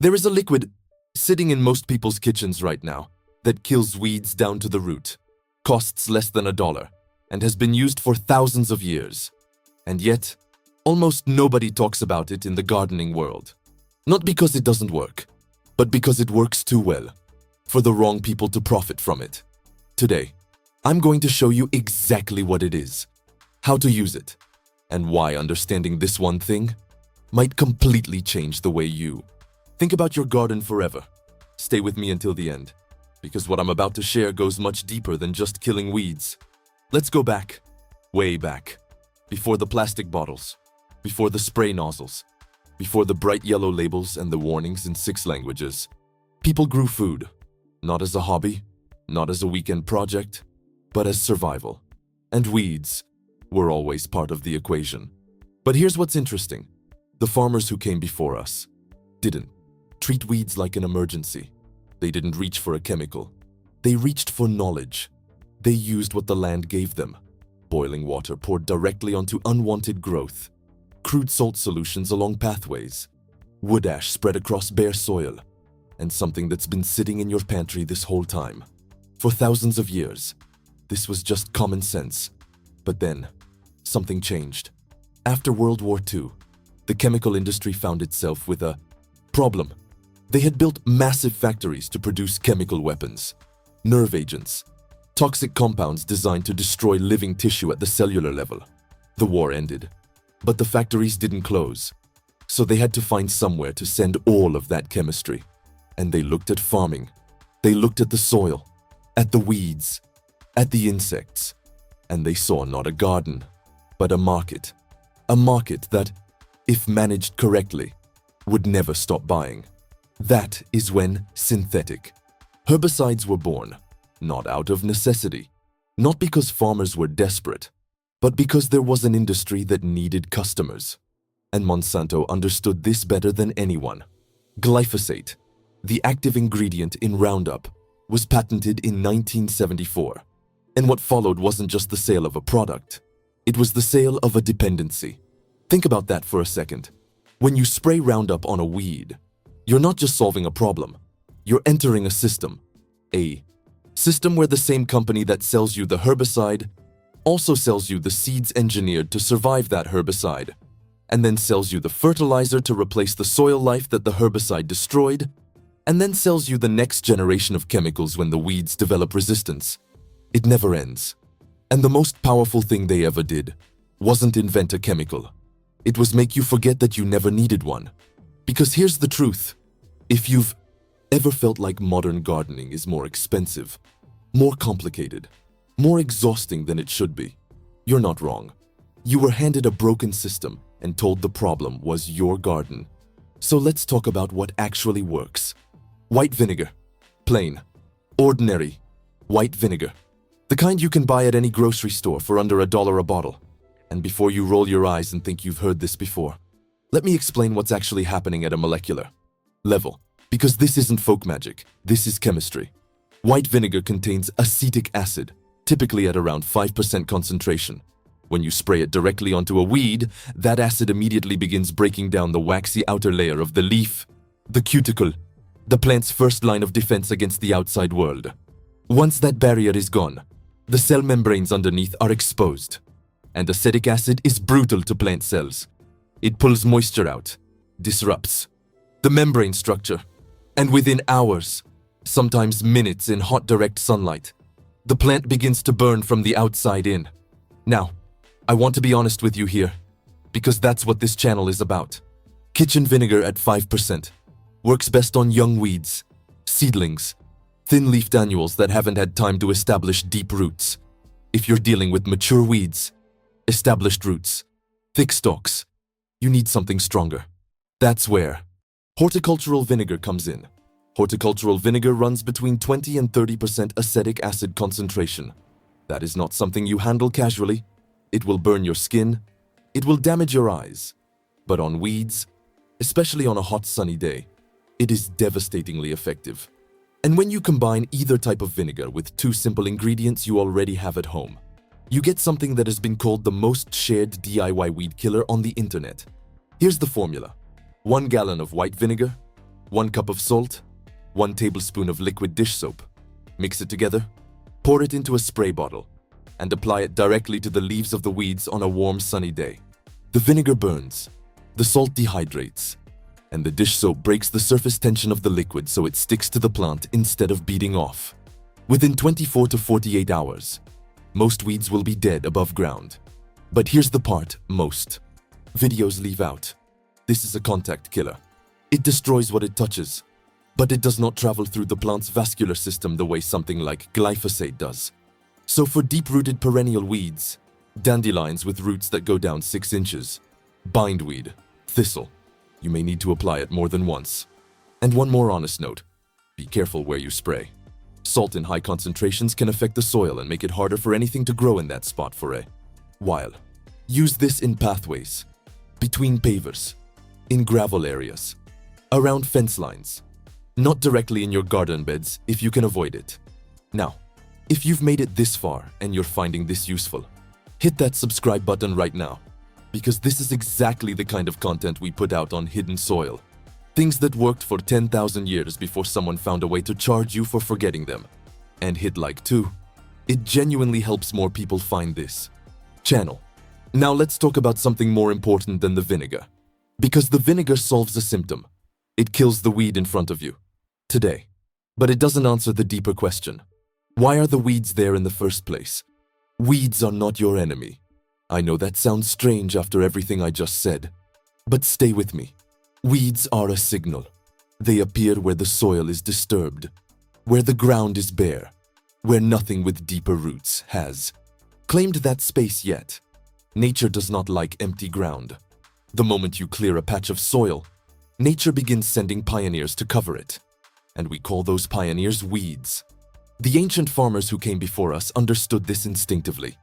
There is a liquid sitting in most people's kitchens right now that kills weeds down to the root, costs less than $1, and has been used for thousands of years. And yet, almost nobody talks about it in the gardening world. Not because it doesn't work, but because it works too well for the wrong people to profit from it. Today, I'm going to show you exactly what it is, how to use it, and why understanding this one thing might completely change the way you think about your garden forever. Stay with me until the end, because what I'm about to share goes much deeper than just killing weeds. Let's go back, way back, before the plastic bottles, before the spray nozzles, before the bright yellow labels and the warnings in 6 languages. People grew food, not as a hobby, not as a weekend project, but as survival. And weeds were always part of the equation. But here's what's interesting. The farmers who came before us didn't treat weeds like an emergency. They didn't reach for a chemical. They reached for knowledge. They used what the land gave them. Boiling water poured directly onto unwanted growth. Crude salt solutions along pathways. Wood ash spread across bare soil. And something that's been sitting in your pantry this whole time. For thousands of years. This was just common sense. But then, something changed. After World War II, the chemical industry found itself with a problem. They had built massive factories to produce chemical weapons, nerve agents, toxic compounds designed to destroy living tissue at the cellular level. The war ended, but the factories didn't close, so they had to find somewhere to send all of that chemistry. And they looked at farming. They looked at the soil, at the weeds, at the insects, and they saw not a garden, but a market. A market that, if managed correctly, would never stop buying. That is when synthetic herbicides were born, not out of necessity, not because farmers were desperate, but because there was an industry that needed customers. And Monsanto understood this better than anyone. Glyphosate, the active ingredient in Roundup, was patented in 1974. And what followed wasn't just the sale of a product, it was the sale of a dependency. Think about that for a second. When you spray Roundup on a weed, you're not just solving a problem, you're entering a system. A system where the same company that sells you the herbicide also sells you the seeds engineered to survive that herbicide, and then sells you the fertilizer to replace the soil life that the herbicide destroyed, and then sells you the next generation of chemicals when the weeds develop resistance. It never ends. And the most powerful thing they ever did wasn't invent a chemical. It was make you forget that you never needed one. Because here's the truth. If you've ever felt like modern gardening is more expensive, more complicated, more exhausting than it should be, you're not wrong. You were handed a broken system and told the problem was your garden. So let's talk about what actually works. White vinegar. Plain. Ordinary. White vinegar. The kind you can buy at any grocery store for under $1 a bottle. And before you roll your eyes and think you've heard this before, let me explain what's actually happening at a molecular level. Because this isn't folk magic, this is chemistry. White vinegar contains acetic acid, typically at around 5% concentration. When you spray it directly onto a weed, that acid immediately begins breaking down the waxy outer layer of the leaf, the cuticle, the plant's first line of defense against the outside world. Once that barrier is gone, the cell membranes underneath are exposed. And acetic acid is brutal to plant cells. It pulls moisture out, disrupts the membrane structure, and within hours, sometimes minutes in hot direct sunlight, the plant begins to burn from the outside in. Now, I want to be honest with you here, because that's what this channel is about. Kitchen vinegar at 5% works best on young weeds, seedlings, thin-leafed annuals that haven't had time to establish deep roots. If you're dealing with mature weeds, established roots, thick stalks, you need something stronger. That's where horticultural vinegar comes in. Horticultural vinegar runs between 20 and 30% acetic acid concentration. That is not something you handle casually. It will burn your skin. It will damage your eyes. But on weeds, especially on a hot sunny day, it is devastatingly effective. And when you combine either type of vinegar with 2 simple ingredients you already have at home, you get something that has been called the most shared DIY weed killer on the internet. Here's the formula. 1 gallon of white vinegar, 1 cup of salt, 1 tablespoon of liquid dish soap. Mix it together, pour it into a spray bottle, and apply it directly to the leaves of the weeds on a warm, sunny day. The vinegar burns, the salt dehydrates, and the dish soap breaks the surface tension of the liquid so it sticks to the plant instead of beading off. Within 24 to 48 hours, most weeds will be dead above ground. But here's the part most videos leave out. This is a contact killer. It destroys what it touches, but it does not travel through the plant's vascular system the way something like glyphosate does. So for deep-rooted perennial weeds, dandelions with roots that go down 6 inches, bindweed, thistle, you may need to apply it more than once. And one more honest note, be careful where you spray. Salt in high concentrations can affect the soil and make it harder for anything to grow in that spot for a while. Use this in pathways, between pavers, in gravel areas, around fence lines, not directly in your garden beds if you can avoid it. Now, if you've made it this far and you're finding this useful, hit that subscribe button right now, because this is exactly the kind of content we put out on Hidden Soil. Things that worked for 10,000 years before someone found a way to charge you for forgetting them. And hit like too. It genuinely helps more people find this channel. Now let's talk about something more important than the vinegar. Because the vinegar solves a symptom. It kills the weed in front of you today. But it doesn't answer the deeper question. Why are the weeds there in the first place? Weeds are not your enemy. I know that sounds strange after everything I just said, but stay with me. Weeds are a signal. They appear where the soil is disturbed, where the ground is bare, where nothing with deeper roots has claimed that space yet. Nature does not like empty ground. The moment you clear a patch of soil, nature begins sending pioneers to cover it, and we call those pioneers weeds. The ancient farmers who came before us understood this instinctively.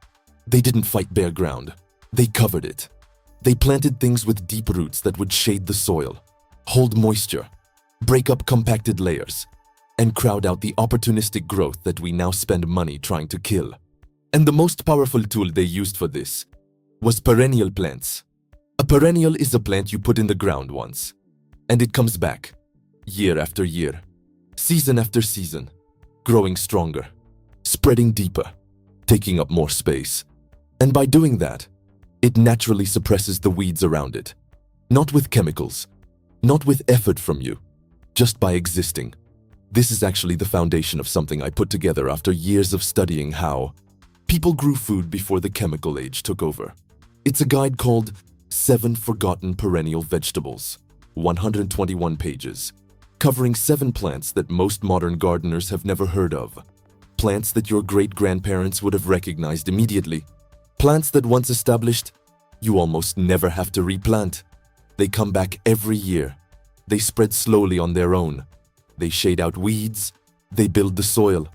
They didn't fight bare ground. They covered it. They planted things with deep roots that would shade the soil, hold moisture, break up compacted layers, and crowd out the opportunistic growth that we now spend money trying to kill. And the most powerful tool they used for this was perennial plants. A perennial is a plant you put in the ground once, and it comes back, year after year, season after season, growing stronger, spreading deeper, taking up more space. And by doing that, it naturally suppresses the weeds around it. Not with chemicals, not with effort from you, just by existing. This is actually the foundation of something I put together after years of studying how people grew food before the chemical age took over. It's a guide called 7 Forgotten Perennial Vegetables, 121 pages, covering 7 plants that most modern gardeners have never heard of. Plants that your great-grandparents would have recognized immediately. Plants that once established, you almost never have to replant. They come back every year. They spread slowly on their own. They shade out weeds, they build the soil,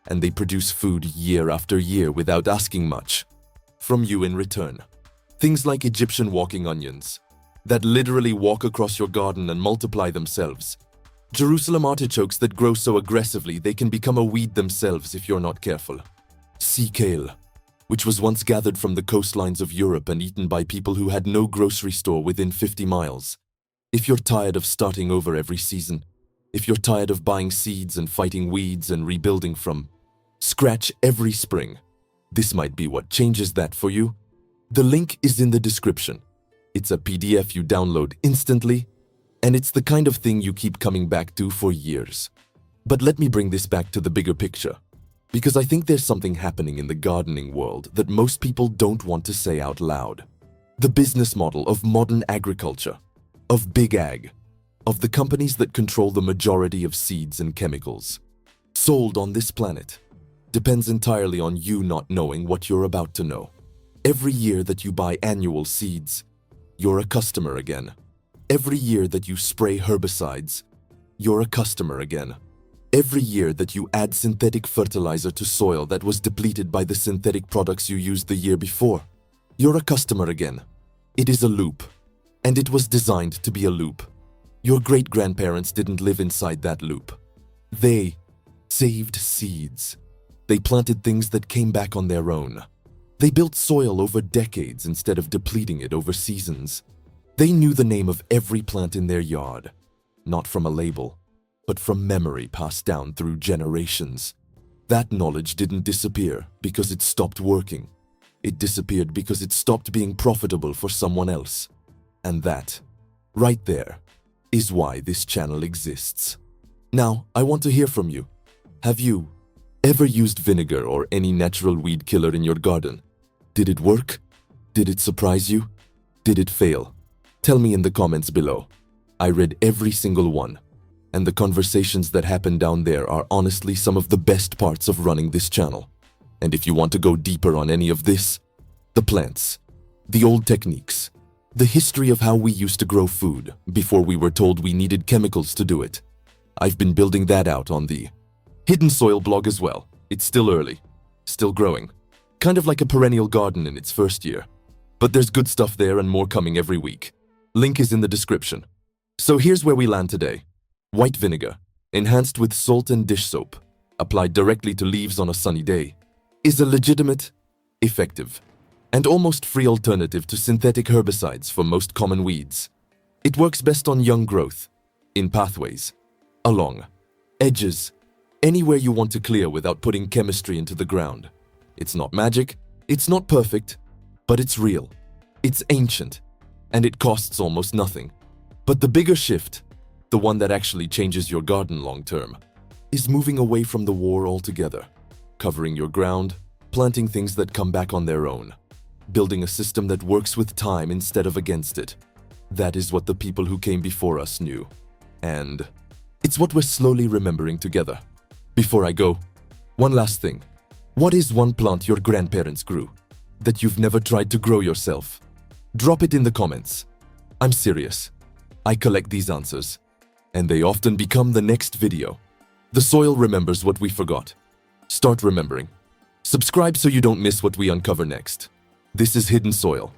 and they produce food year after year without asking much from you in return. Things like Egyptian walking onions, that literally walk across your garden and multiply themselves. Jerusalem artichokes that grow so aggressively they can become a weed themselves if you're not careful. Sea kale, which was once gathered from the coastlines of Europe and eaten by people who had no grocery store within 50 miles. If you're tired of starting over every season, if you're tired of buying seeds and fighting weeds and rebuilding from scratch every spring, this might be what changes that for you. The link is in the description. It's a PDF you download instantly, and it's the kind of thing you keep coming back to for years. But let me bring this back to the bigger picture, because I think there's something happening in the gardening world that most people don't want to say out loud. The business model of modern agriculture, of big ag, of the companies that control the majority of seeds and chemicals sold on this planet, depends entirely on you not knowing what you're about to know. Every year that you buy annual seeds, you're a customer again. Every year that you spray herbicides, you're a customer again. Every year that you add synthetic fertilizer to soil that was depleted by the synthetic products you used the year before, you're a customer again. It is a loop, and it was designed to be a loop. Your great-grandparents didn't live inside that loop. They saved seeds. They planted things that came back on their own. They built soil over decades instead of depleting it over seasons. They knew the name of every plant in their yard. not from a label, but from memory passed down through generations. That knowledge didn't disappear because it stopped working. It disappeared because it stopped being profitable for someone else. And that, right there, is why this channel exists. Now, I want to hear from you. Have you ever used vinegar or any natural weed killer in your garden? Did it work? Did it surprise you? Did it fail? Tell me in the comments below. I read every single one, and the conversations that happen down there are honestly some of the best parts of running this channel. And if you want to go deeper on any of this, the plants, the old techniques, the history of how we used to grow food before we were told we needed chemicals to do it, I've been building that out on the Hidden Soil blog as well. It's still early, still growing, kind of like a perennial garden in its first year. But there's good stuff there and more coming every week. Link is in the description. So here's where we land today. White vinegar, enhanced with salt and dish soap, applied directly to leaves on a sunny day, is a legitimate, effective, and almost free alternative to synthetic herbicides for most common weeds. It works best on young growth, in pathways, along edges, anywhere you want to clear without putting chemistry into the ground. It's not magic, it's not perfect, but it's real. It's ancient, and it costs almost nothing. But the bigger shift, the one that actually changes your garden long term, is moving away from the war altogether, covering your ground, planting things that come back on their own, building a system that works with time instead of against it. That is what the people who came before us knew. And it's what we're slowly remembering together. Before I go, one last thing. What is one plant your grandparents grew that you've never tried to grow yourself? Drop it in the comments. I'm serious. I collect these answers, and they often become the next video. The soil remembers what we forgot. Start remembering. Subscribe so you don't miss what we uncover next. This is Hidden Soil.